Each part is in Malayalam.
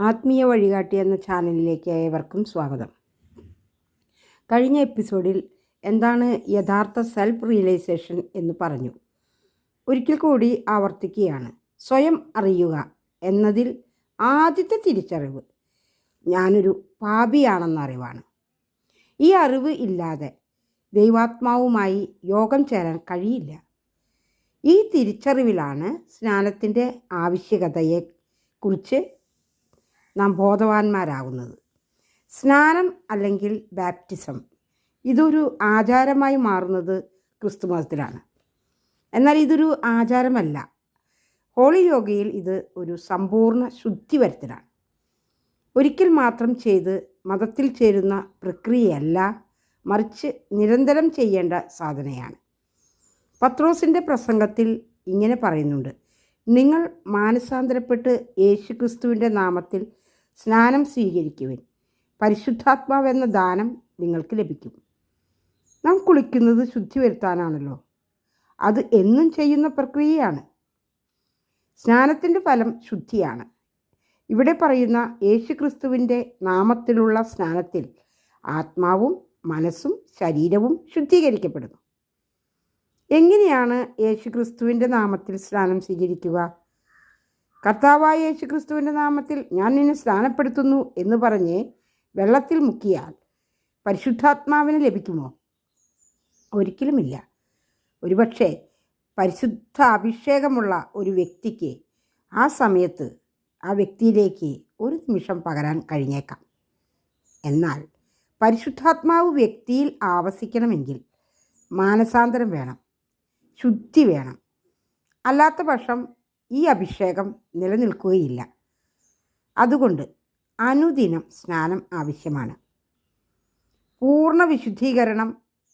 ആത്മീയ വഴികാട്ടി എന്ന ചാനലിലേക്ക് ഏവർക്കും സ്വാഗതം. കഴിഞ്ഞ എപ്പിസോഡിൽ എന്താണ് യഥാർത്ഥ സെൽഫ് റിയലൈസേഷൻ എന്ന് പറഞ്ഞു. ഒരിക്കൽ കൂടി ആവർത്തിക്കുകയാണ്. സ്വയം അറിയുക എന്നതിൽ ആദ്യത്തെ തിരിച്ചറിവ് ഞാനൊരു പാപിയാണെന്ന അറിവാണ്. ഈ അറിവ് ഇല്ലാതെ ദൈവാത്മാവുമായി യോഗം ചേരാൻ കഴിയില്ല. ഈ തിരിച്ചറിവിലാണ് സ്നാനത്തിൻ്റെ ആവശ്യകതയെക്കുറിച്ച് നാം ബോധവാന്മാരാകുന്നത്. സ്നാനം അല്ലെങ്കിൽ ബാപ്റ്റിസം ഇതൊരു ആചാരമായി മാറുന്നത് ക്രിസ്തുമതത്തിലാണ്. എന്നാൽ ഇതൊരു ആചാരമല്ല. ഹോളി യോഗയിൽ ഇത് ഒരു സമ്പൂർണ്ണ ശുദ്ധി വരുത്തലാണ്. ഒരിക്കൽ മാത്രം ചെയ്ത് മതത്തിൽ ചേരുന്ന പ്രക്രിയയല്ല, മറിച്ച് നിരന്തരം ചെയ്യേണ്ട സാധനയാണ്. പത്രോസിൻ്റെ പ്രസംഗത്തിൽ ഇങ്ങനെ പറയുന്നുണ്ട്: നിങ്ങൾ മാനസാന്തരപ്പെട്ട് യേശുക്രിസ്തുവിൻ്റെ നാമത്തിൽ സ്നാനം സ്വീകരിക്കുവിൻ, പരിശുദ്ധാത്മാവെന്ന ദാനം നിങ്ങൾക്ക് ലഭിക്കും. നാം കുളിക്കുന്നത് ശുദ്ധി വരുത്താനാണല്ലോ. അത് എന്നും ചെയ്യുന്ന പ്രക്രിയയാണ്. സ്നാനത്തിൻ്റെ ഫലം ശുദ്ധിയാണ്. ഇവിടെ പറയുന്ന യേശുക്രിസ്തുവിൻ്റെ നാമത്തിലുള്ള സ്നാനത്തിൽ ആത്മാവും മനസ്സും ശരീരവും ശുദ്ധീകരിക്കപ്പെടുന്നു. എങ്ങനെയാണ് യേശുക്രിസ്തുവിൻ്റെ നാമത്തിൽ സ്നാനം സ്വീകരിക്കുക? കർത്താവായ യേശുക്രിസ്തുവിൻ്റെ നാമത്തിൽ ഞാൻ നിന്നെ സ്നാനപ്പെടുത്തുന്നു എന്ന് പറഞ്ഞ് വെള്ളത്തിൽ മുക്കിയാൽ പരിശുദ്ധാത്മാവിന് ലഭിക്കുമോ? ഒരിക്കലുമില്ല. ഒരുപക്ഷെ പരിശുദ്ധ അഭിഷേകമുള്ള ഒരു വ്യക്തിക്ക് ആ സമയത്ത് ആ വ്യക്തിയിലേക്ക് ഒരു നിമിഷം പകരാൻ കഴിഞ്ഞേക്കാം. എന്നാൽ പരിശുദ്ധാത്മാവ് വ്യക്തിയിൽ ആവസിക്കണമെങ്കിൽ മാനസാന്തരം വേണം, ശുദ്ധി വേണം. അല്ലാത്ത പക്ഷം ഈ അഭിഷേകം നിലനിൽക്കുകയില്ല. അതുകൊണ്ട് അനുദിനം സ്നാനം ആവശ്യമാണ്. പൂർണ്ണ വിശുദ്ധീകരണം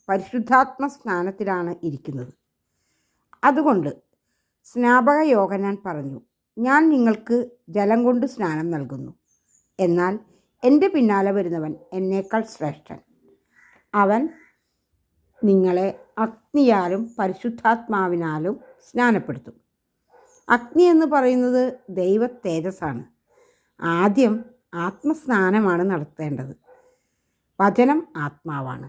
പരിശുദ്ധാത്മ സ്നാനത്തിലാണ് ഇരിക്കുന്നത്. അതുകൊണ്ട് സ്നാപക യോഹന്നാൻ പറഞ്ഞു, ഞാൻ നിങ്ങൾക്ക് ജലം കൊണ്ട് സ്നാനം നൽകുന്നു, എന്നാൽ എൻ്റെ പിന്നാലെ വരുന്നവൻ എന്നേക്കാൾ ശ്രേഷ്ഠൻ. അവൻ നിങ്ങളെ അഗ്നിയാലും പരിശുദ്ധാത്മാവിനാലും സ്നാനപ്പെടുത്തും. അഗ്നി എന്ന് പറയുന്നത് ദൈവ തേജസ്സാണ്. ആദ്യം ആത്മസ്നാനമാണ് നടത്തേണ്ടത്. വചനം ആത്മാവാണ്.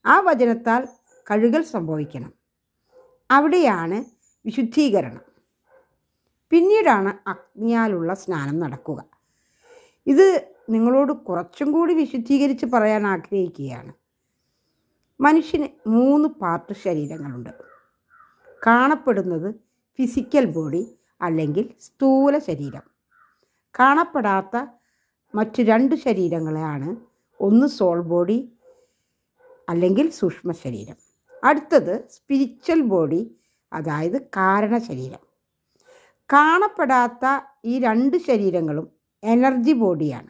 ആ വചനത്താൽ കഴുകൽ സംഭവിക്കണം. അവിടെയാണ് വിശുദ്ധീകരണം. പിന്നീടാണ് അഗ്നിയാലുള്ള സ്നാനം നടക്കുക. ഇത് നിങ്ങളോട് കുറച്ചും കൂടി വിശുദ്ധീകരിച്ച് പറയാൻ ആഗ്രഹിക്കുകയാണ്. മനുഷ്യന് 3 പാർട്ട് ശരീരങ്ങളുണ്ട്. കാണപ്പെടുന്നത് ഫിസിക്കൽ ബോഡി അല്ലെങ്കിൽ സ്ഥൂല ശരീരം. കാണപ്പെടാത്ത മറ്റ് 2 ശരീരങ്ങളാണ് ഒന്ന് സോൾ ബോഡി അല്ലെങ്കിൽ സൂക്ഷ്മ ശരീരം. അടുത്തത് സ്പിരിച്വൽ ബോഡി, അതായത് കാരണ ശരീരം. കാണപ്പെടാത്ത ഈ 2 ശരീരങ്ങളും എനർജി ബോഡിയാണ്.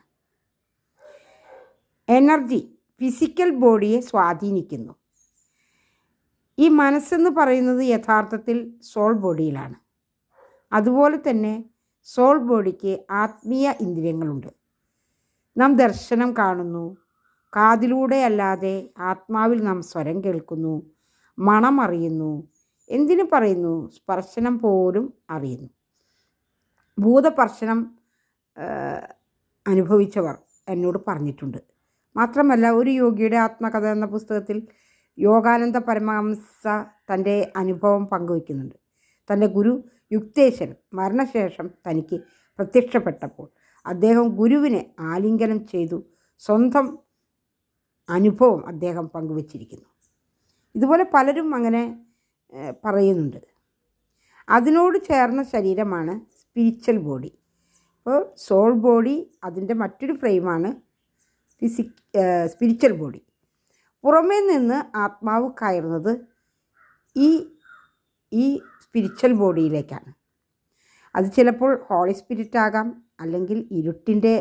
എനർജി ഫിസിക്കൽ ബോഡിയെ സ്വാധീനിക്കുന്നു. ഈ മനസ്സെന്ന് പറയുന്നത് യഥാർത്ഥത്തിൽ സോൾ ബോഡിയിലാണ്. അതുപോലെ തന്നെ സോൾ ബോഡിക്ക് ആത്മീയ ഇന്ദ്രിയങ്ങളുണ്ട്. നാം ദർശനം കാണുന്നു, കാതിലൂടെ അല്ലാതെ ആത്മാവിൽ നാം സ്വരം കേൾക്കുന്നു, മണം അറിയുന്നു, എന്തിനു പറയുന്നു, സ്പർശനം പോലും അറിയുന്നു. ഭൂതസ്പർശനം അനുഭവിച്ചവർ എന്നോട് പറഞ്ഞിട്ടുണ്ട്. മാത്രമല്ല, ഒരു യോഗിയുടെ ആത്മകഥ എന്ന പുസ്തകത്തിൽ യോഗാനന്ദ പരമഹംസ തൻ്റെ അനുഭവം പങ്കുവയ്ക്കുന്നുണ്ട്. തൻ്റെ ഗുരു യുക്തേശ്വരൻ മരണശേഷം തനിക്ക് പ്രത്യക്ഷപ്പെട്ടപ്പോൾ അദ്ദേഹം ഗുരുവിനെ ആലിംഗനം ചെയ്തു സ്വന്തം അനുഭവം അദ്ദേഹം പങ്കുവച്ചിരിക്കുന്നു. ഇതുപോലെ പലരും അങ്ങനെ പറയുന്നുണ്ട്. അതിനോട് ചേർന്ന ശരീരമാണ് സ്പിരിച്വൽ ബോഡി. അപ്പോൾ സോൾ ബോഡി അതിൻ്റെ മറ്റൊരു ഫ്രെയിമാണ് സ്പിരിച്വൽ ബോഡി. പുറമേ നിന്ന് ആത്മാവ് കയറുന്നത് ഈ സ്പിരിച്വൽ ബോഡിയിലേക്കാണ്. അത് ചിലപ്പോൾ ഹോളി സ്പിരിറ്റ് ആകാം, അല്ലെങ്കിൽ ഇരുട്ടിൻ്റെ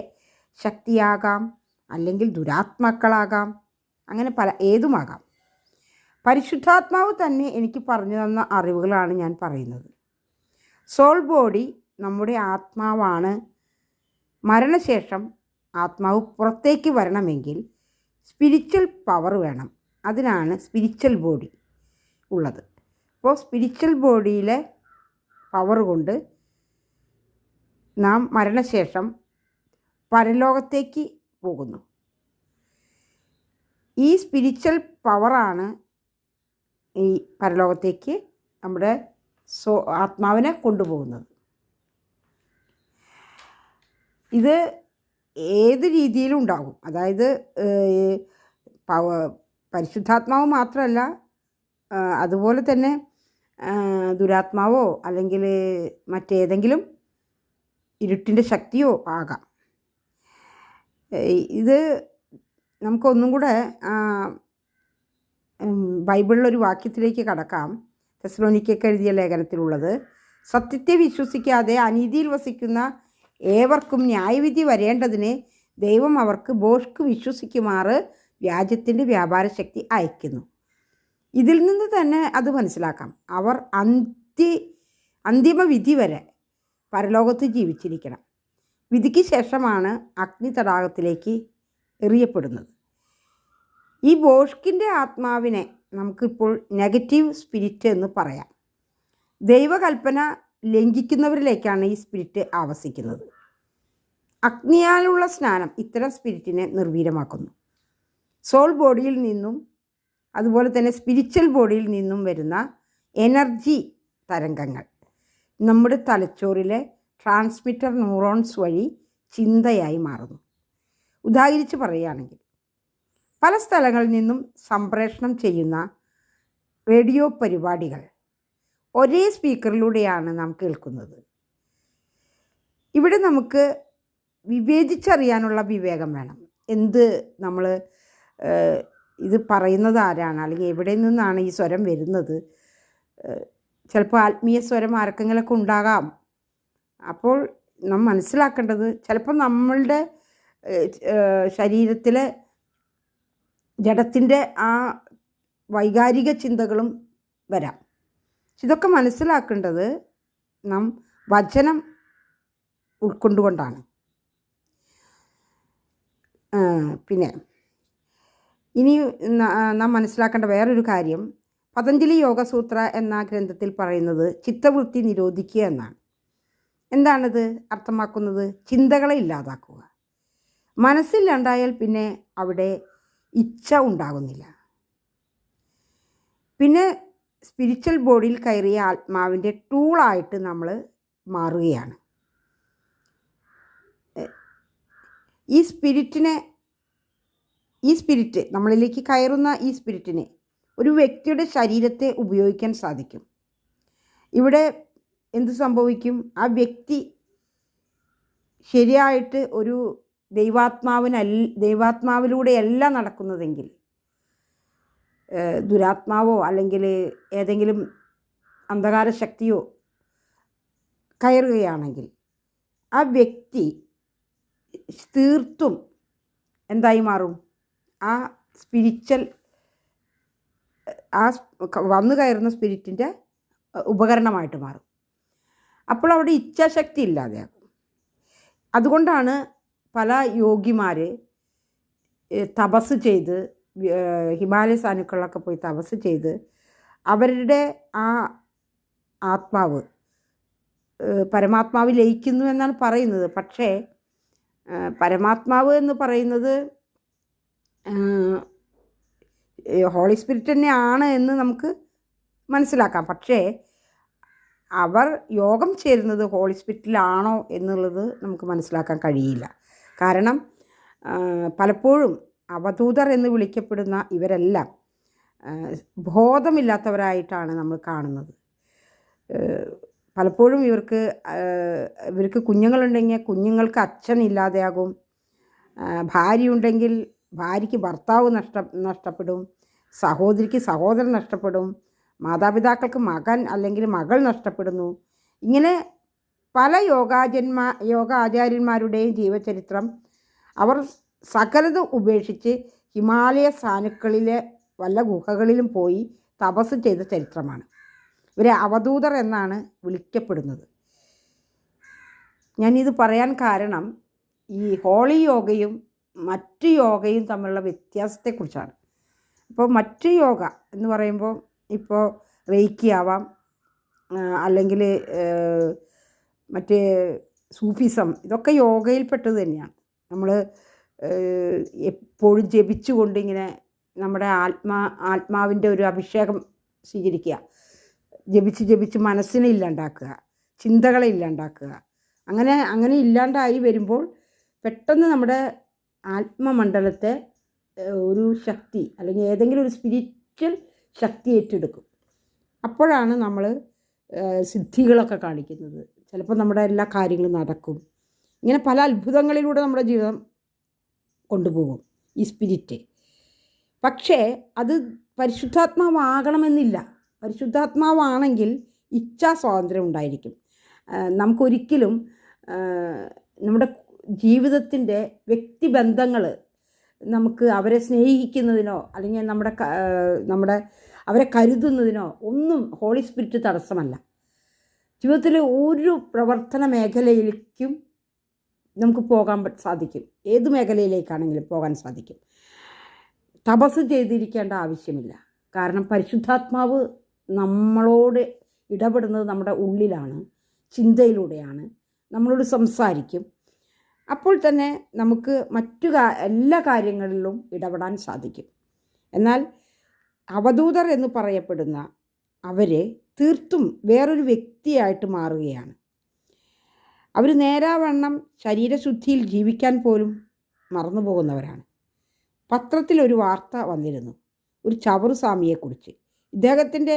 ശക്തിയാകാം, അല്ലെങ്കിൽ ദുരാത്മാക്കളാകാം, അങ്ങനെ ഏതുമാകാം. പരിശുദ്ധാത്മാവ് തന്നെ എനിക്ക് പറഞ്ഞു തന്ന അറിവുകളാണ് ഞാൻ പറയുന്നത്. സോൾ ബോഡി നമ്മുടെ ആത്മാവാണ്. മരണശേഷം ആത്മാവ് പുറത്തേക്ക് വരണമെങ്കിൽ സ്പിരിച്വൽ പവർ വേണം. അതിനാണ് സ്പിരിച്വൽ ബോഡി ഉള്ളത്. അപ്പോൾ സ്പിരിച്വൽ ബോഡിയിലെ പവർ കൊണ്ട് നാം മരണശേഷം പരലോകത്തേക്ക് പോകുന്നു. ഈ സ്പിരിച്വൽ പവറാണ് ഈ പരലോകത്തേക്ക് നമ്മുടെ ആത്മാവിനെ കൊണ്ടുപോകുന്നത്. ഇത് ഏത് രീതിയിലും ഉണ്ടാകും. അതായത് പരിശുദ്ധാത്മാവ് മാത്രമല്ല, അതുപോലെ തന്നെ ദുരാത്മാവോ അല്ലെങ്കിൽ മറ്റേതെങ്കിലും ഇരുട്ടിൻ്റെ ശക്തിയോ ആകാം. ഇത് നമുക്കൊന്നും കൂടെ ബൈബിളിലൊരു വാക്യത്തിലേക്ക് കടക്കാം. തെസ്സലോനിക്കയ്ക്ക് എഴുതിയ ലേഖനത്തിലുള്ളത്: സത്യത്തെ വിശ്വസിക്കാതെ അനീതിയിൽ വസിക്കുന്ന ഏവർക്കും ന്യായവിധി വരേണ്ടതിന് ദൈവം അവർക്ക് ഭോഷ്ക് വിശ്വസിക്കുമാറ് വ്യാജത്തിൻ്റെ വ്യാപാരശക്തി അയക്കുന്നു. ഇതിൽ നിന്ന് തന്നെ അത് മനസ്സിലാക്കാം, അവർ അന്തിമ വിധി വരെ പരലോകത്ത് ജീവിച്ചിരിക്കണം. വിധിക്ക് ശേഷമാണ് അഗ്നി തടാകത്തിലേക്ക് എറിയപ്പെടുന്നത്. ഈ ഭോഷ്കിൻ്റെ ആത്മാവിനെ നമുക്കിപ്പോൾ നെഗറ്റീവ് സ്പിരിറ്റ് എന്ന് പറയാം. ദൈവകൽപ്പന ലംഘിക്കുന്നവരിലേക്കാണ് ഈ സ്പിരിറ്റ് ആവസിക്കുന്നത്. അഗ്നിയാലുള്ള സ്നാനം ഇത്തരം സ്പിരിറ്റിനെ നിർവീര്യമാക്കുന്നു. സോൾ ബോഡിയിൽ നിന്നും അതുപോലെ തന്നെ സ്പിരിച്വൽ ബോഡിയിൽ നിന്നും വരുന്ന എനർജി തരംഗങ്ങൾ നമ്മുടെ തലച്ചോറിലെ ട്രാൻസ്മിറ്റർ ന്യൂറോൺസ് വഴി ചിന്തയായി മാറുന്നു. ഉദാഹരിച്ച് പറയുകയാണെങ്കിൽ, പല സ്ഥലങ്ങളിൽ നിന്നും സംപ്രേഷണം ചെയ്യുന്ന റേഡിയോ പരിപാടികൾ ഒരേ സ്പീക്കറിലൂടെയാണ് നാം കേൾക്കുന്നത്. ഇവിടെ നമുക്ക് വിവേചിച്ചറിയാനുള്ള വിവേകം വേണം. എന്ത് നമ്മൾ ഇത് പറയുന്നത് ആരാണ്, അല്ലെങ്കിൽ എവിടെ നിന്നാണ് ഈ സ്വരം വരുന്നത്. ചിലപ്പോൾ ആത്മീയ സ്വരം ആർക്കെങ്കിലൊക്കെ ഉണ്ടാകാം. അപ്പോൾ നാം മനസ്സിലാക്കേണ്ടത്, ചിലപ്പോൾ നമ്മളുടെ ശരീരത്തിലെ ജഡത്തിൻ്റെ ആ വൈകാരിക ചിന്തകളും വരാം. ഇതൊക്കെ മനസ്സിലാക്കേണ്ടത് നാം വചനം ഉൾക്കൊണ്ടുകൊണ്ടാണ്. പിന്നെ ഇനി നാം മനസ്സിലാക്കേണ്ട വേറൊരു കാര്യം, പതഞ്ജലി യോഗസൂത്ര എന്ന ഗ്രന്ഥത്തിൽ പറയുന്നത് ചിത്തവൃത്തി നിരോധിക്കുക എന്നാണ്. എന്താണത് അർത്ഥമാക്കുന്നത്? ചിന്തകളെ ഇല്ലാതാക്കുക. മനസ്സില്ലാണ്ടായാൽ പിന്നെ അവിടെ ഇച്ഛ ഉണ്ടാകുന്നില്ല. പിന്നെ സ്പിരിച്വൽ ബോഡിയിൽ കയറിയ ആത്മാവിൻ്റെ ടൂളായിട്ട് നമ്മൾ മാറുകയാണ്. ഈ സ്പിരിറ്റ് നമ്മളിലേക്ക് കയറുന്ന ഈ സ്പിരിറ്റിനെ ഒരു വ്യക്തിയുടെ ശരീരത്തെ ഉപയോഗിക്കാൻ സാധിക്കും. ഇവിടെ എന്ത് സംഭവിക്കും? ആ വ്യക്തി ശരിയായിട്ട് ഒരു ദൈവാത്മാവിലൂടെയല്ല നടക്കുന്നതെങ്കിൽ, ദുരാത്മാവോ അല്ലെങ്കിൽ ഏതെങ്കിലും അന്ധകാര ശക്തിയോ കയറുകയാണെങ്കിൽ ആ വ്യക്തി തീർത്തും എന്തായി മാറും? ആ സ്പിരിച്വൽ വന്നു കയറുന്ന സ്പിരിറ്റിൻ്റെ ഉപകരണമായിട്ട് മാറും. അപ്പോൾ അവിടെ ഇച്ഛാശക്തി ഇല്ലാതെയാകും. അതുകൊണ്ടാണ് പല യോഗിമാർ തപസ് ചെയ്ത്, ഹിമാലയ സാനുക്കളിലൊക്കെ പോയി തപസ് ചെയ്ത് അവരുടെ ആ ആത്മാവ് പരമാത്മാവിൽ ലയിക്കുന്നു എന്നാണ് പറയുന്നത്. പക്ഷേ പരമാത്മാവ് എന്ന് പറയുന്നത് ഹോളി സ്പിരിറ്റ് തന്നെയാണ് എന്ന് നമുക്ക് മനസ്സിലാക്കാം. പക്ഷേ അവർ യോഗം ചേരുന്നത് ഹോളി സ്പിരിറ്റിലാണോ എന്നുള്ളത് നമുക്ക് മനസ്സിലാക്കാൻ കഴിയില്ല. കാരണം പലപ്പോഴും അവധൂതർ എന്ന് വിളിക്കപ്പെടുന്ന ഇവരെല്ലാം ബോധമില്ലാത്തവരായിട്ടാണ് നമ്മൾ കാണുന്നത്. പലപ്പോഴും ഇവർക്ക് കുഞ്ഞുങ്ങളുണ്ടെങ്കിൽ കുഞ്ഞുങ്ങൾക്ക് അച്ഛനില്ലാതെയാകും. ഭാര്യയുണ്ടെങ്കിൽ ഭാര്യയ്ക്ക് ഭർത്താവ് നഷ്ടപ്പെടും. സഹോദരിക്ക് സഹോദരൻ നഷ്ടപ്പെടും. മാതാപിതാക്കൾക്ക് മകൻ അല്ലെങ്കിൽ മകൾ നഷ്ടപ്പെടുന്നു. ഇങ്ങനെ പല യോഗാചാര്യന്മാരുടെയും ജീവചരിത്രം അവർ സകലത ഉപേക്ഷിച്ച് ഹിമാലയ സാനുക്കളിലെ വല്ല ഗുഹകളിലും പോയി തപസ് ചെയ്ത ചരിത്രമാണ്. ഇവരെ അവധൂതർ എന്നാണ് വിളിക്കപ്പെടുന്നത്. ഞാനിത് പറയാൻ കാരണം ഈ ഹോളി യോഗയും മറ്റു യോഗയും തമ്മിലുള്ള വ്യത്യാസത്തെക്കുറിച്ചാണ്. ഇപ്പോൾ മറ്റു യോഗ എന്ന് പറയുമ്പോൾ ഇപ്പോൾ റേക്കി ആവാം, അല്ലെങ്കിൽ മറ്റേ സൂഫിസം, ഇതൊക്കെ യോഗയിൽപ്പെട്ടത് തന്നെയാണ്. നമ്മൾ എപ്പോഴും ജപിച്ചുകൊണ്ട് ഇങ്ങനെ നമ്മുടെ ആത്മാവിൻ്റെ ഒരു അഭിഷേകം സ്വീകരിക്കുക. ജപിച്ച് മനസ്സിനെ ഇല്ലാണ്ടാക്കുക, ചിന്തകളെ ഇല്ലാണ്ടാക്കുക. അങ്ങനെ ഇല്ലാണ്ടായി വരുമ്പോൾ പെട്ടെന്ന് നമ്മുടെ ആത്മമണ്ഡലത്തെ ഒരു ശക്തി അല്ലെങ്കിൽ ഏതെങ്കിലും ഒരു സ്പിരിച്വൽ ശക്തി ഏറ്റെടുക്കും. അപ്പോഴാണ് നമ്മൾ സിദ്ധികളൊക്കെ കാണിക്കുന്നത്. ചിലപ്പോൾ നമ്മുടെ എല്ലാ കാര്യങ്ങളും നടക്കും. ഇങ്ങനെ പല അത്ഭുതങ്ങളിലൂടെ നമ്മുടെ ജീവിതം കൊണ്ടുപോകും ഈ സ്പിരിറ്റ്. പക്ഷേ അത് പരിശുദ്ധാത്മാവാകണമെന്നില്ല. പരിശുദ്ധാത്മാവാണെങ്കിൽ ഇച്ഛാ സ്വാതന്ത്ര്യം ഉണ്ടായിരിക്കും. നമുക്കൊരിക്കലും നമ്മുടെ ജീവിതത്തിൻ്റെ വ്യക്തിബന്ധങ്ങൾ നമുക്ക് അവരെ സ്നേഹിക്കുന്നതിനോ അല്ലെങ്കിൽ നമ്മുടെ അവരെ കരുതുന്നതിനോ ഒന്നും ഹോളി സ്പിരിറ്റ് തടസ്സമല്ല. ജീവിതത്തിലെ ഒരു പ്രവർത്തന മേഖലയിലേക്കും നമുക്ക് പോകാൻ സാധിക്കും. ഏത് മേഖലയിലേക്കാണെങ്കിലും പോകാൻ സാധിക്കും. തപസ് ചെയ്തിരിക്കേണ്ട ആവശ്യമില്ല. കാരണം പരിശുദ്ധാത്മാവ് നമ്മളോട് ഇടപെടുന്നത് നമ്മുടെ ഉള്ളിലാണ്, ചിന്തയിലൂടെയാണ്, നമ്മളോട് സംസാരിക്കും. അപ്പോൾ തന്നെ നമുക്ക് എല്ലാ കാര്യങ്ങളിലും ഇടപെടാൻ സാധിക്കും. എന്നാൽ അവധൂതർ എന്ന് പറയപ്പെടുന്ന അവർ തീർത്തും വേറൊരു വ്യക്തിയായിട്ട് മാറുകയാണ്. അവർ നേരാവണ്ണം ശരീരശുദ്ധിയിൽ ജീവിക്കാൻ പോലും മറന്നു പോകുന്നവരാണ്. പത്രത്തിലൊരു വാർത്ത വന്നിരുന്നു ഒരു ചവറുസ്വാമിയെക്കുറിച്ച്. ഇദ്ദേഹത്തിൻ്റെ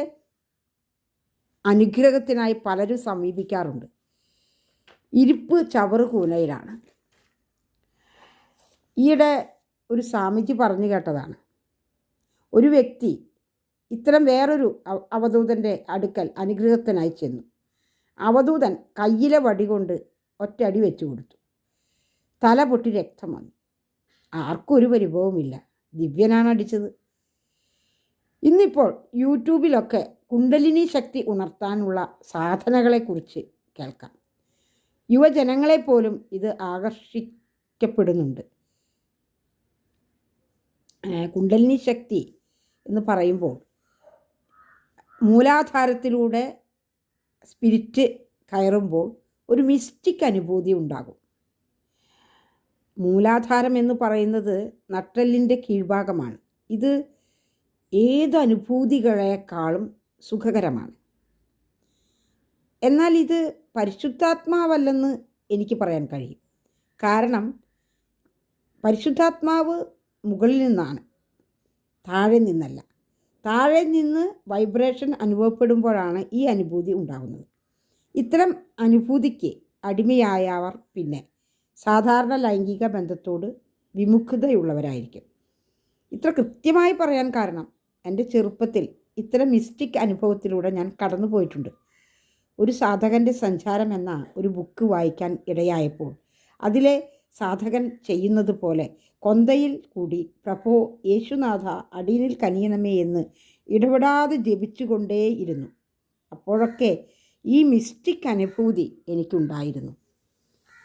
അനുഗ്രഹത്തിനായി പലരും സമീപിക്കാറുണ്ട്. ഇരിപ്പ് ചവറ് കൂനയിലാണ്. ഈയിടെ ഒരു സ്വാമിജി പറഞ്ഞു കേട്ടതാണ്. ഒരു വ്യക്തി ഇത്തരം വേറൊരു അവധൂതൻ്റെ അടുക്കൽ അനുഗ്രഹത്തിനായി ചെന്നു. അവധൂതൻ കയ്യിലെ വടി കൊണ്ട് ഒറ്റയടി വെച്ചു കൊടുത്തു. തല പൊട്ടി രക്തം വന്നു. ആർക്കും ഒരു പരിഭവമില്ല. ദിവ്യനാണ് അടിച്ചത്. ഇന്നിപ്പോൾ യൂട്യൂബിലൊക്കെ കുണ്ടലിനി ശക്തി ഉണർത്താനുള്ള സാധനകളെക്കുറിച്ച് കേൾക്കാം. യുവജനങ്ങളെപ്പോലും ഇത് ആകർഷിക്കപ്പെടുന്നുണ്ട്. കുണ്ടലിനി ശക്തി എന്ന് പറയുമ്പോൾ മൂലാധാരത്തിലൂടെ സ്പിരിറ്റ് കയറുമ്പോൾ ഒരു മിസ്റ്റിക് അനുഭൂതി ഉണ്ടാകും. മൂലാധാരം എന്ന് പറയുന്നത് നട്ടെല്ലിൻ്റെ കീഴ്ഭാഗമാണ്. ഇത് ഏത് അനുഭൂതികളെക്കാളും സുഖകരമാണ്. എന്നാൽ ഇത് പരിശുദ്ധാത്മാവല്ലെന്ന് എനിക്ക് പറയാൻ കഴിയും. കാരണം പരിശുദ്ധാത്മാവ് മുകളിൽ നിന്നാണ്, താഴെ നിന്നല്ല. താഴെ നിന്ന് വൈബ്രേഷൻ അനുഭവപ്പെടുമ്പോഴാണ് ഈ അനുഭൂതി ഉണ്ടാകുന്നത്. ഇത്തരം അനുഭൂതിക്ക് അടിമയായവർ പിന്നെ സാധാരണ ലൈംഗിക ബന്ധത്തോട് വിമുഖതയുള്ളവരായിരിക്കും. ഇത്ര കൃത്യമായി പറയാൻ കാരണം എൻ്റെ ചെറുപ്പത്തിൽ ഇത്തരം മിസ്റ്റിക് അനുഭവത്തിലൂടെ ഞാൻ കടന്നു പോയിട്ടുണ്ട്. ഒരു സാധകൻ്റെ സഞ്ചാരം എന്ന ഒരു ബുക്ക് വായിക്കാൻ ഇടയായപ്പോൾ അതിലെ സാധകൻ ചെയ്യുന്നത് പോലെ കൊന്തയിൽ കൂടി പ്രഭോ യേശുനാഥ അടിയനിൽ കനിയണമേ എന്ന് ഇടപെടാതെ ജപിച്ചുകൊണ്ടേയിരുന്നു. അപ്പോഴൊക്കെ ഈ മിസ്റ്റിക് അനുഭൂതി എനിക്കുണ്ടായിരുന്നു.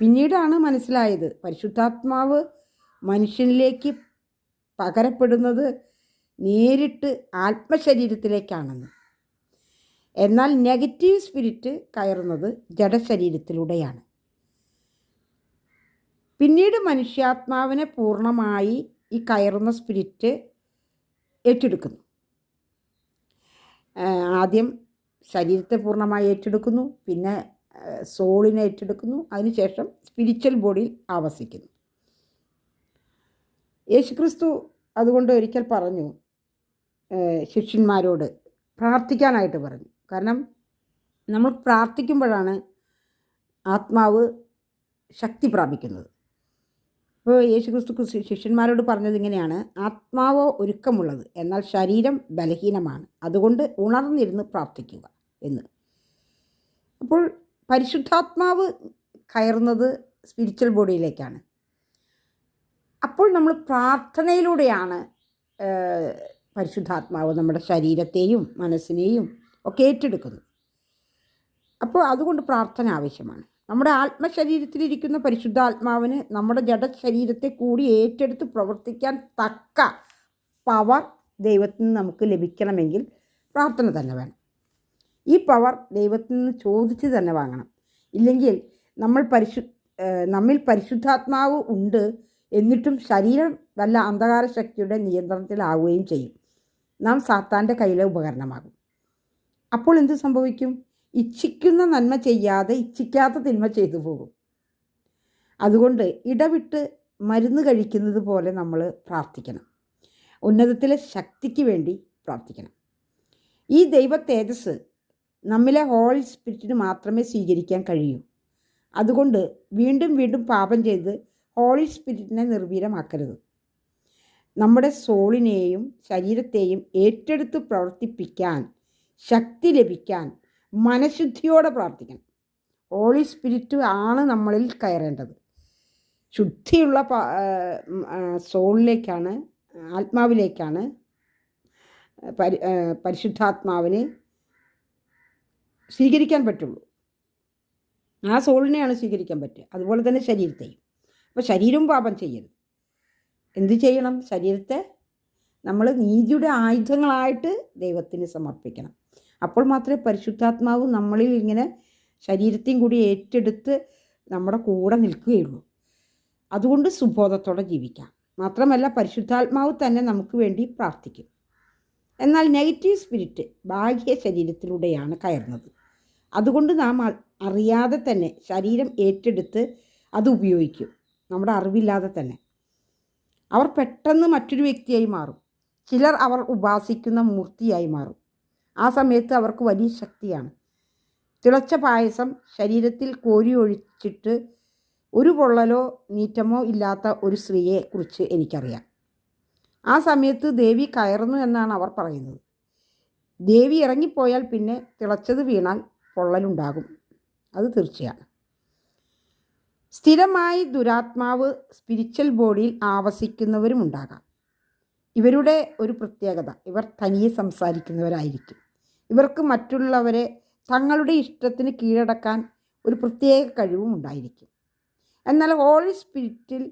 പിന്നീടാണ് മനസ്സിലായത് പരിശുദ്ധാത്മാവ് മനുഷ്യനിലേക്ക് പകരപ്പെടുന്നത് നേരിട്ട് ആത്മശരീരത്തിലേക്കാണെന്ന്. എന്നാൽ നെഗറ്റീവ് സ്പിരിറ്റ് കയറുന്നത് ജഡശരീരത്തിലൂടെയാണ്. പിന്നീട് മനുഷ്യാത്മാവിനെ പൂർണ്ണമായി ഈ കയറുന്ന സ്പിരിറ്റ് ഏറ്റെടുക്കുന്നു. ആദ്യം ശരീരത്തെ പൂർണ്ണമായി ഏറ്റെടുക്കുന്നു, പിന്നെ സോളിനെ ഏറ്റെടുക്കുന്നു, അതിനുശേഷം സ്പിരിച്വൽ ബോഡിയിൽ ആവസിക്കുന്നു. യേശുക്രിസ്തു അതുകൊണ്ട് ഒരിക്കൽ പറഞ്ഞു, ശിഷ്യന്മാരോട് പ്രാർത്ഥിക്കാനായിട്ട് പറഞ്ഞു. കാരണം നമ്മൾ പ്രാർത്ഥിക്കുമ്പോഴാണ് ആത്മാവ് ശക്തി പ്രാപിക്കുന്നത്. അപ്പോൾ യേശുക്രിസ്തു ശിഷ്യന്മാരോട് പറഞ്ഞത് ഇങ്ങനെയാണ്: ആത്മാവോ ഒരുക്കമുള്ളത്, എന്നാൽ ശരീരം ബലഹീനമാണ്. അതുകൊണ്ട് ഉണർന്നിരുന്ന് പ്രാർത്ഥിക്കുക എന്ന്. അപ്പോൾ പരിശുദ്ധാത്മാവ് കയറുന്നത് സ്പിരിച്വൽ ബോഡിയിലേക്കാണ്. അപ്പോൾ നമ്മൾ പ്രാർത്ഥനയിലൂടെയാണ് പരിശുദ്ധാത്മാവ് നമ്മുടെ ശരീരത്തെയും മനസ്സിനെയും ഒക്കെ ഏറ്റെടുക്കുന്നത്. അപ്പോൾ അതുകൊണ്ട് പ്രാർത്ഥന ആവശ്യമാണ്. നമ്മുടെ ആത്മശരീരത്തിലിരിക്കുന്ന പരിശുദ്ധാത്മാവിന് നമ്മുടെ ജഡശരീരത്തെ കൂടി ഏറ്റെടുത്ത് പ്രവർത്തിക്കാൻ തക്ക പവർ ദൈവത്തിൽ നിന്ന് നമുക്ക് ലഭിക്കണമെങ്കിൽ പ്രാർത്ഥന തന്നെ വേണം. ഈ പവർ ദൈവത്തിൽ നിന്ന് ചോദിച്ച് തന്നെ വാങ്ങണം. ഇല്ലെങ്കിൽ നമ്മൾ നമ്മിൽ പരിശുദ്ധാത്മാവ് ഉണ്ട്, എന്നിട്ടും ശരീരം വല്ല അന്ധകാര ശക്തിയുടെ നിയന്ത്രണത്തിലാവുകയും ചെയ്യും. നാം സാത്താൻ്റെ കയ്യിലെ ഉപകരണമാകും. അപ്പോൾ എന്ത് സംഭവിക്കും? ഇച്ഛിക്കുന്ന നന്മ ചെയ്യാതെ ഇച്ഛിക്കാത്ത തിന്മ ചെയ്തു പോകും. അതുകൊണ്ട് ഇടവിട്ട് മരുന്ന് കഴിക്കുന്നത് പോലെ നമ്മൾ പ്രാർത്ഥിക്കണം. ഉന്നതത്തിലെ ശക്തിക്ക് വേണ്ടി പ്രാർത്ഥിക്കണം. ഈ ദൈവ തേജസ് നമ്മിലെ ഹോളി സ്പിരിറ്റിന് മാത്രമേ സ്വീകരിക്കാൻ കഴിയൂ. അതുകൊണ്ട് വീണ്ടും വീണ്ടും പാപം ചെയ്ത് ഹോളി സ്പിരിറ്റിനെ നിർവീര്യമാക്കരുത്. നമ്മുടെ സോളിനെയും ശരീരത്തെയും ഏറ്റെടുത്ത് പ്രവർത്തിപ്പിക്കാൻ ശക്തി ലഭിക്കാൻ മനഃശുദ്ധിയോടെ പ്രാർത്ഥിക്കണം. ഹോളി സ്പിരിറ്റ് ആണ് നമ്മളിൽ കയറേണ്ടത്. ശുദ്ധിയുള്ള സോളിലേക്കാണ്, ആത്മാവിലേക്കാണ് പരിശുദ്ധാത്മാവിനെ സ്വീകരിക്കാൻ പറ്റുള്ളൂ. ആ സോളിനെയാണ് സ്വീകരിക്കാൻ പറ്റുക. അതുപോലെ തന്നെ ശരീരത്തെയും. അപ്പോൾ ശരീരവും പാപം ചെയ്യരുത്. എന്ത് ചെയ്യണം? ശരീരത്തെ നമ്മൾ നീതിയുടെ ആയുധങ്ങളായിട്ട് ദൈവത്തിന് സമർപ്പിക്കണം. അപ്പോൾ മാത്രമേ പരിശുദ്ധാത്മാവ് നമ്മളിൽ ഇങ്ങനെ ശരീരത്തെയും കൂടി ഏറ്റെടുത്ത് നമ്മുടെ കൂടെ നിൽക്കുകയുള്ളൂ. അതുകൊണ്ട് സുബോധത്തോടെ ജീവിക്കാം. മാത്രമല്ല പരിശുദ്ധാത്മാവ് തന്നെ നമുക്ക് വേണ്ടി പ്രാർത്ഥിക്കും. എന്നാൽ നെഗറ്റീവ് സ്പിരിറ്റ് ബാഹ്യ ശരീരത്തിലൂടെയാണ് കയറുന്നത്. അതുകൊണ്ട് നാം അറിയാതെ തന്നെ ശരീരം ഏറ്റെടുത്ത് അത് ഉപയോഗിക്കും, നമ്മുടെ അറിവില്ലാതെ തന്നെ. അവർ പെട്ടെന്ന് മറ്റൊരു വ്യക്തിയായി മാറും. ചിലർ അവർ ഉപാസിക്കുന്ന മൂർത്തിയായി മാറും. ആ സമയത്ത് അവർക്ക് വലിയ ശക്തിയാണ്. തിളച്ച പായസം ശരീരത്തിൽ കോരി ഒഴിച്ചിട്ട് ഒരു പൊള്ളലോ നീറ്റമോ ഇല്ലാത്ത ഒരു സ്ത്രീയെ കുറിച്ച് എനിക്കറിയാം. ആ സമയത്ത് ദേവി കയറുന്നു എന്നാണ് അവർ പറയുന്നത്. ദേവി ഇറങ്ങിപ്പോയാൽ പിന്നെ തിളച്ചത് വീണാൽ പൊള്ളലുണ്ടാകും, അത് തീർച്ചയാണ്. സ്ഥിരമായി ദുരാത്മാവ് സ്പിരിച്വൽ ബോഡിയിൽ ആവസിക്കുന്നവരുമുണ്ടാകാം. ഇവരുടെ ഒരു പ്രത്യേകത, ഇവർ തനിയെ സംസാരിക്കുന്നവരായിരിക്കും. ഇവർക്ക് മറ്റുള്ളവരെ തങ്ങളുടെ ഇഷ്ടത്തിന് കീഴടക്കാൻ ഒരു പ്രത്യേക കഴിവും ഉണ്ടായിരിക്കും. എന്നാൽ ഹോളി സ്പിരിറ്റിൽ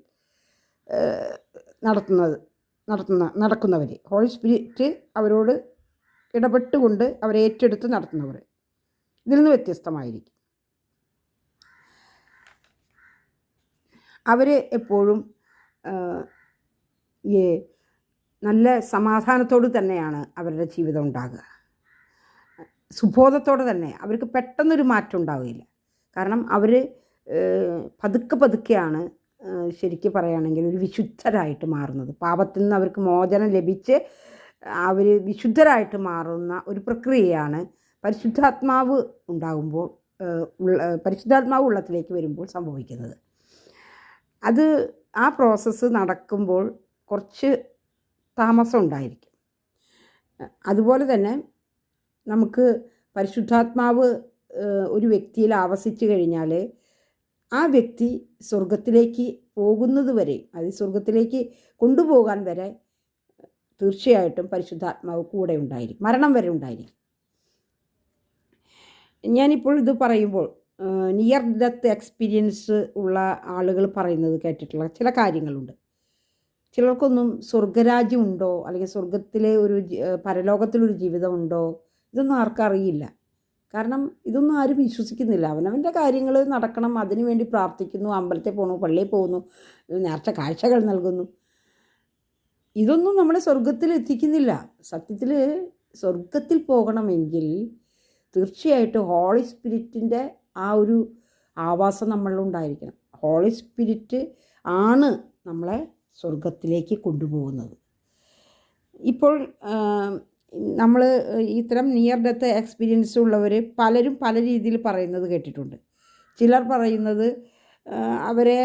നടക്കുന്നവർ, ഹോളി സ്പിരിറ്റ് അവരോട് ഇടപെട്ടുകൊണ്ട് അവരെ ഏറ്റെടുത്ത് നടത്തുന്നവർ ഇതിൽ നിന്ന് വ്യത്യസ്തമായിരിക്കും. അവർ എപ്പോഴും നല്ല സമാധാനത്തോട് തന്നെയാണ് അവരുടെ ജീവിതം ഉണ്ടാകുക. സുബോധത്തോടെ തന്നെ. അവർക്ക് പെട്ടെന്നൊരു മാറ്റം ഉണ്ടാവുകയില്ല. കാരണം അവർ പതുക്കെയാണ് ശരിക്കും പറയുകയാണെങ്കിൽ ഒരു വിശുദ്ധരായിട്ട് മാറുന്നത്. പാപത്തിൽ നിന്ന് അവർക്ക് മോചനം ലഭിച്ച് അവർ വിശുദ്ധരായിട്ട് മാറുന്ന ഒരു പ്രക്രിയയാണ് പരിശുദ്ധാത്മാവ് ഉണ്ടാകുമ്പോൾ, പരിശുദ്ധാത്മാവ് ഉള്ളത്തിലേക്ക് വരുമ്പോൾ സംഭവിക്കുന്നത്. അത് ആ പ്രോസസ്സ് നടക്കുമ്പോൾ കുറച്ച് താമസം ഉണ്ടായിരിക്കും. അതുപോലെ തന്നെ നമുക്ക് പരിശുദ്ധാത്മാവ് ഒരു വ്യക്തിയിൽ ആവസിച്ചു കഴിഞ്ഞാൽ ആ വ്യക്തി സ്വർഗത്തിലേക്ക് പോകുന്നത് വരെ, അത് സ്വർഗത്തിലേക്ക് കൊണ്ടുപോകാൻ വരെ തീർച്ചയായിട്ടും പരിശുദ്ധാത്മാവ് കൂടെ ഉണ്ടായിരിക്കും, മരണം വരെ ഉണ്ടായിരിക്കും. ഞാനിപ്പോൾ ഇത് പറയുമ്പോൾ നിയർ ഡെത്ത് എക്സ്പീരിയൻസ് ഉള്ള ആളുകൾ പറയുന്നത് കേട്ടിട്ടുള്ള ചില കാര്യങ്ങളുണ്ട്. ചിലർക്കൊന്നും സ്വർഗരാജ്യമുണ്ടോ അല്ലെങ്കിൽ സ്വർഗത്തിലെ ഒരു പരലോകത്തിലൊരു ജീവിതമുണ്ടോ ഇതൊന്നും ആർക്കും അറിയില്ല. കാരണം ഇതൊന്നും ആരും വിശ്വസിക്കുന്നില്ല. അവനവൻ്റെ കാര്യങ്ങൾ നടക്കണം, അതിനു വേണ്ടി പ്രാർത്ഥിക്കുന്നു, അമ്പലത്തിൽ പോകുന്നു, പള്ളിയിൽ പോകുന്നു, നേർച്ച കാഴ്ചകൾ നൽകുന്നു. ഇതൊന്നും നമ്മളെ സ്വർഗത്തിൽ എത്തിക്കുന്നില്ല. സത്യത്തിൽ സ്വർഗത്തിൽ പോകണമെങ്കിൽ തീർച്ചയായിട്ടും ഹോളി സ്പിരിറ്റിൻ്റെ ആ ഒരു ആവാസം നമ്മളിലുണ്ടായിരിക്കണം. ഹോളി സ്പിരിറ്റ് ആണ് നമ്മളെ സ്വർഗത്തിലേക്ക് കൊണ്ടുപോകുന്നത്. ഇപ്പോൾ നമ്മൾ ഇത്തരം നിയർ ഡെത്ത് എക്സ്പീരിയൻസ് ഉള്ളവർ പലരും പല രീതിയിൽ പറയുന്നത് കേട്ടിട്ടുണ്ട്. ചിലർ പറയുന്നത് അവരെ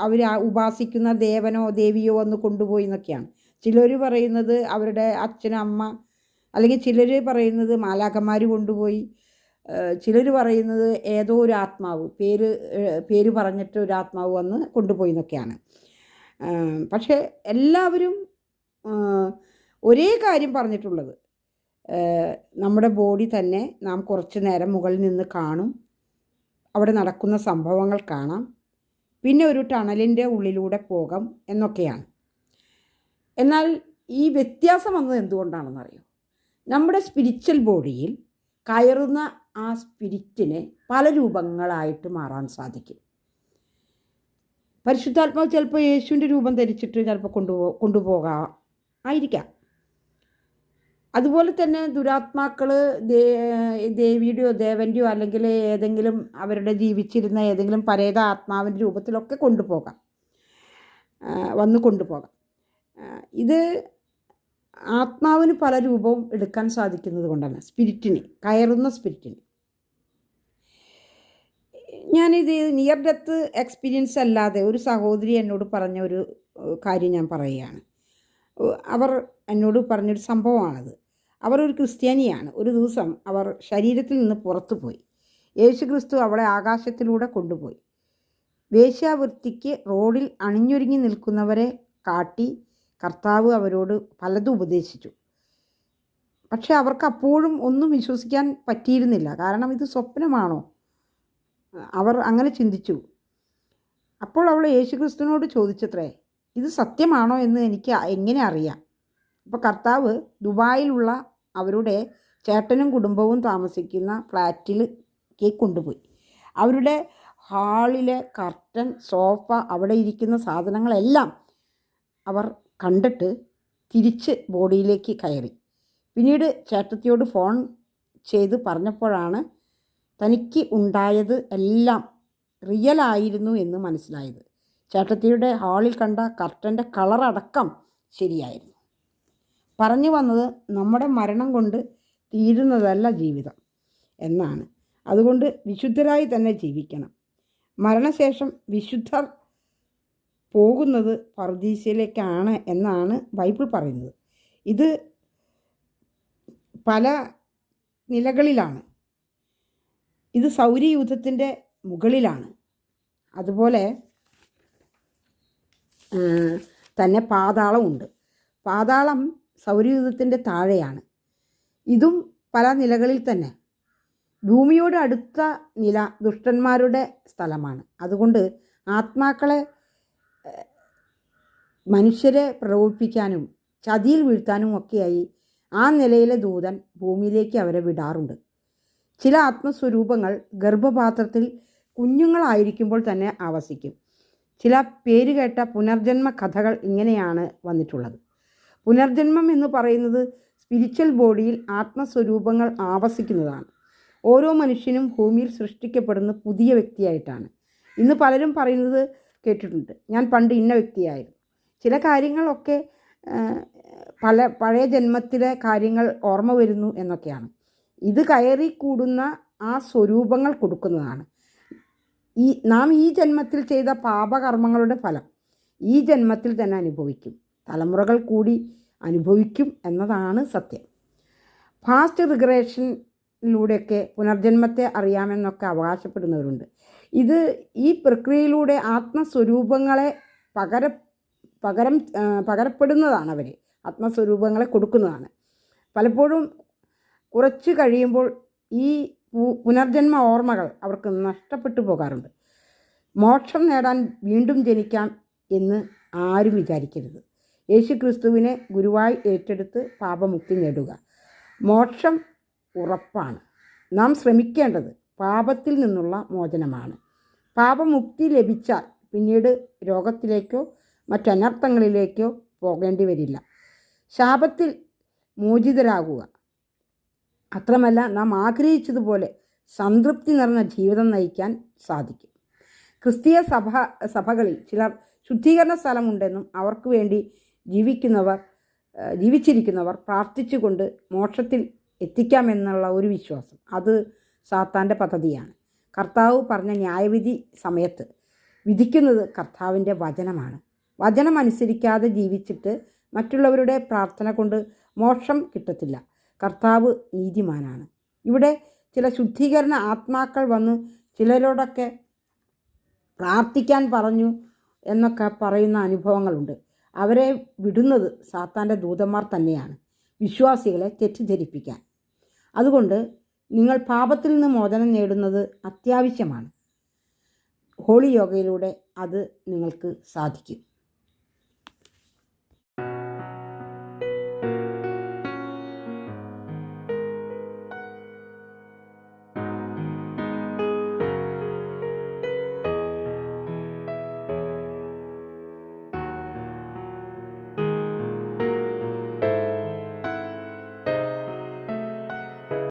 അവർ ഉപാസിക്കുന്ന ദേവനോ ദേവിയോ വന്ന് കൊണ്ടുപോയി എന്നൊക്കെയാണ്. ചിലർ പറയുന്നത് അവരുടെ അച്ഛൻ അമ്മ, അല്ലെങ്കിൽ ചിലർ പറയുന്നത് മാലാഖമാർ കൊണ്ടുപോയി, ചിലർ പറയുന്നത് ഏതോ ഒരു ആത്മാവ് പേര് പറഞ്ഞിട്ട് ഒരു ആത്മാവ് വന്ന് കൊണ്ടുപോയി എന്നൊക്കെയാണ്. പക്ഷേ എല്ലാവരും ഒരേ കാര്യം പറഞ്ഞിട്ടുള്ളത്, നമ്മുടെ ബോഡി തന്നെ നാം കുറച്ച് നേരം മുകളിൽ നിന്ന് കാണും, അവിടെ നടക്കുന്ന സംഭവങ്ങൾ കാണാം, പിന്നെ ഒരു ടണലിൻ്റെ ഉള്ളിലൂടെ പോകാം എന്നൊക്കെയാണ്. എന്നാൽ ഈ വ്യത്യാസം വന്നത് എന്തുകൊണ്ടാണെന്നറിയോ? നമ്മുടെ സ്പിരിച്വൽ ബോഡിയിൽ കയറുന്ന ആ സ്പിരിറ്റിന് പല രൂപങ്ങളായിട്ട് മാറാൻ സാധിക്കും. പരിശുദ്ധാത്മാവ് ചിലപ്പോൾ യേശുവിൻ്റെ രൂപം ധരിച്ചിട്ട് ചിലപ്പോൾ കൊണ്ടുപോകാം ആയിരിക്കാം. അതുപോലെ തന്നെ ദുരാത്മാക്കൾ ദേവിയുടെയോ ദേവൻ്റെയോ അല്ലെങ്കിൽ ഏതെങ്കിലും അവരുടെ ജീവിച്ചിരുന്ന ഏതെങ്കിലും പരേത ആത്മാവിൻ്റെ രൂപത്തിലൊക്കെ കൊണ്ടുപോകാം, കൊണ്ടുപോകാം. ഇത് ആത്മാവിന് പല രൂപവും എടുക്കാൻ സാധിക്കുന്നത് കൊണ്ടാണ്. കയറുന്ന സ്പിരിറ്റിന്. ഞാനിത് നിയർ ഡെത്ത് എക്സ്പീരിയൻസ് അല്ലാതെ ഒരു സഹോദരി എന്നോട് പറഞ്ഞ ഒരു കാര്യം ഞാൻ പറയുകയാണ്. അവർ എന്നോട് പറഞ്ഞൊരു സംഭവമാണത്. അവർ ഒരു ക്രിസ്ത്യാനിയാണ്. ഒരു ദിവസം അവർ ശരീരത്തിൽ നിന്ന് പുറത്തു പോയി. യേശു ക്രിസ്തു അവളെ ആകാശത്തിലൂടെ കൊണ്ടുപോയി. വേശ്യാവൃത്തിക്ക് റോഡിൽ അണിഞ്ഞൊരുങ്ങി നിൽക്കുന്നവരെ കാട്ടി കർത്താവ് അവരോട് പലതും ഉപദേശിച്ചു. പക്ഷെ അവർക്ക് അപ്പോഴും ഒന്നും വിശ്വസിക്കാൻ പറ്റിയിരുന്നില്ല. കാരണം ഇത് സ്വപ്നമാണോ? അവർ അങ്ങനെ ചിന്തിച്ചു. അപ്പോൾ അവൾ യേശു ക്രിസ്തുവിനോട് ചോദിച്ചത്രേ, ഇത് സത്യമാണോ എന്ന് എനിക്ക് എങ്ങനെ അറിയാം? അപ്പോൾ കർത്താവ് ദുബായിലുള്ള അവരുടെ ചേട്ടനും കുടുംബവും താമസിക്കുന്ന ഫ്ലാറ്റിലേക്ക് കൊണ്ടുപോയി. അവരുടെ ഹാളിലെ കർട്ടൻ, സോഫ, അവിടെ ഇരിക്കുന്ന സാധനങ്ങളെല്ലാം അവർ കണ്ടിട്ട് തിരിച്ച് ബോഡിയിലേക്ക് കയറി. പിന്നീട് ചേട്ടത്തിയോട് ഫോൺ ചെയ്ത് പറഞ്ഞപ്പോഴാണ് തനിക്ക് ഉണ്ടായത് എല്ലാം റിയലായിരുന്നു എന്ന് മനസ്സിലായത്. ചേട്ടത്തിയുടെ ഹാളിൽ കണ്ട കർട്ടൻ്റെ കളറടക്കം ശരിയായിരുന്നു. പറഞ്ഞു വന്നത്, നമ്മുടെ മരണം കൊണ്ട് തീരുന്നതല്ല ജീവിതം എന്നാണ്. അതുകൊണ്ട് വിശുദ്ധരായി തന്നെ ജീവിക്കണം. മരണശേഷം വിശുദ്ധർ പോകുന്നത് പറുദീസയിലേക്കാണ് എന്നാണ് ബൈബിൾ പറയുന്നത്. ഇത് പല നിലകളിലാണ്. ഇത് സൗരയൂഥത്തിൻ്റെ മുകളിലാണ്. അതുപോലെ തന്നെ പാതാളമുണ്ട്. പാതാളം സൗരയൂഥത്തിൻ്റെ താഴെയാണ്. ഇതും പല നിലകളിൽ തന്നെ. ഭൂമിയോട് അടുത്ത നില ദുഷ്ടന്മാരുടെ സ്ഥലമാണ്. അതുകൊണ്ട് ആത്മാക്കളെ മനുഷ്യരെ പ്രലോഭിപ്പിക്കാനും ചതിയിൽ വീഴ്ത്താനും ഒക്കെയായി ആ നിലയിലെ ദൂതൻ ഭൂമിയിലേക്ക് അവരെ വിടാറുണ്ട്. ചില ആത്മസ്വരൂപങ്ങൾ ഗർഭപാത്രത്തിൽ കുഞ്ഞുങ്ങളായിരിക്കുമ്പോൾ തന്നെ ആവസിക്കും. ചില പേരുകേട്ട പുനർജന്മ കഥകൾ ഇങ്ങനെയാണ് വന്നിട്ടുള്ളത്. പുനർജന്മം എന്ന് പറയുന്നത് സ്പിരിച്വൽ ബോഡിയിൽ ആത്മസ്വരൂപങ്ങൾ ആവസിക്കുന്നതാണ്. ഓരോ മനുഷ്യനും ഭൂമിയിൽ സൃഷ്ടിക്കപ്പെടുന്ന പുതിയ വ്യക്തിയായിട്ടാണ്. ഇന്ന് പലരും പറയുന്നത് കേട്ടിട്ടുണ്ട്, ഞാൻ പണ്ട് ഇന്ന വ്യക്തിയായിരുന്നു. ചില കാര്യങ്ങളൊക്കെ പഴയ ജന്മത്തിലെ കാര്യങ്ങൾ ഓർമ്മ വരുന്നു എന്നൊക്കെയാണ്. ഇത് കയറി കൂടുന്ന ആ സ്വരൂപങ്ങൾ കൊടുക്കുന്നതാണ്. നാം ഈ ജന്മത്തിൽ ചെയ്ത പാപകർമ്മങ്ങളുടെ ഫലം ഈ ജന്മത്തിൽ തന്നെ അനുഭവിക്കും, തലമുറകൾ കൂടി അനുഭവിക്കും എന്നതാണ് സത്യം. ഫാസ്റ്റ് റിഗ്രഷനിലൂടെയൊക്കെ പുനർജന്മത്തെ അറിയാമെന്നൊക്കെ അവകാശപ്പെടുന്നവരുണ്ട്. ഈ പ്രക്രിയയിലൂടെ ആത്മസ്വരൂപങ്ങളെ പകരപ്പെടുന്നതാണ്. അവർ ആത്മസ്വരൂപങ്ങളെ കൊടുക്കുന്നതാണ്. പലപ്പോഴും കുറച്ച് കഴിയുമ്പോൾ ഈ പുനർജന്മ ഓർമ്മകൾ അവർക്ക് നഷ്ടപ്പെട്ടു പോകാറുണ്ട്. മോക്ഷം നേടാൻ വീണ്ടും ജനിക്കാം എന്ന് ആരും വിചാരിക്കരുത്. യേശു ക്രിസ്തുവിനെ ഗുരുവായി ഏറ്റെടുത്ത് പാപമുക്തി നേടുക. മോക്ഷം ഉറപ്പാണ്. നാം ശ്രമിക്കേണ്ടത് പാപത്തിൽ നിന്നുള്ള മോചനമാണ്. പാപമുക്തി ലഭിച്ചാൽ പിന്നീട് രോഗത്തിലേക്കോ മറ്റനർത്ഥങ്ങളിലേക്കോ പോകേണ്ടി വരില്ല. ശാപത്തിൽ മോചിതരാകുക. അത്രമല്ല, നാം ആഗ്രഹിച്ചതുപോലെ സംതൃപ്തി നിറഞ്ഞ ജീവിതം നയിക്കാൻ സാധിക്കും. ക്രിസ്തീയ സഭകളിൽ ചിലർ ശുദ്ധീകരണ സ്ഥലമുണ്ടെന്നും അവർക്ക് വേണ്ടി ജീവിച്ചിരിക്കുന്നവർ പ്രാർത്ഥിച്ചുകൊണ്ട് മോക്ഷത്തിൽ എത്തിക്കാമെന്നുള്ള ഒരു വിശ്വാസം, അത് സാത്താൻ്റെ പദ്ധതിയാണ്. കർത്താവ് പറഞ്ഞ ന്യായവിധി സമയത്ത് വിധിക്കുന്നത് കർത്താവിൻ്റെ വചനമാണ്. വചനം അനുസരിക്കാതെ ജീവിച്ചിട്ട് മറ്റുള്ളവരുടെ പ്രാർത്ഥന കൊണ്ട് മോക്ഷം കിട്ടത്തില്ല. കർത്താവ് നീതിമാനാണ്. ഇവിടെ ചില ശുദ്ധീകരണ ആത്മാക്കൾ വന്ന് ചിലരോടൊക്കെ പ്രാർത്ഥിക്കാൻ പറഞ്ഞു എന്നൊക്കെ പറയുന്ന അനുഭവങ്ങളുണ്ട്. അവരെ വിടുന്നത് സാത്താൻ്റെ ദൂതന്മാർ തന്നെയാണ്, വിശ്വാസികളെ തെറ്റിദ്ധരിപ്പിക്കാൻ. അതുകൊണ്ട് നിങ്ങൾ പാപത്തിൽ നിന്ന് മോചനം നേടുന്നത് അത്യാവശ്യമാണ്. ഹോളി യോഗയിലൂടെ അത് നിങ്ങൾക്ക് സാധിക്കും.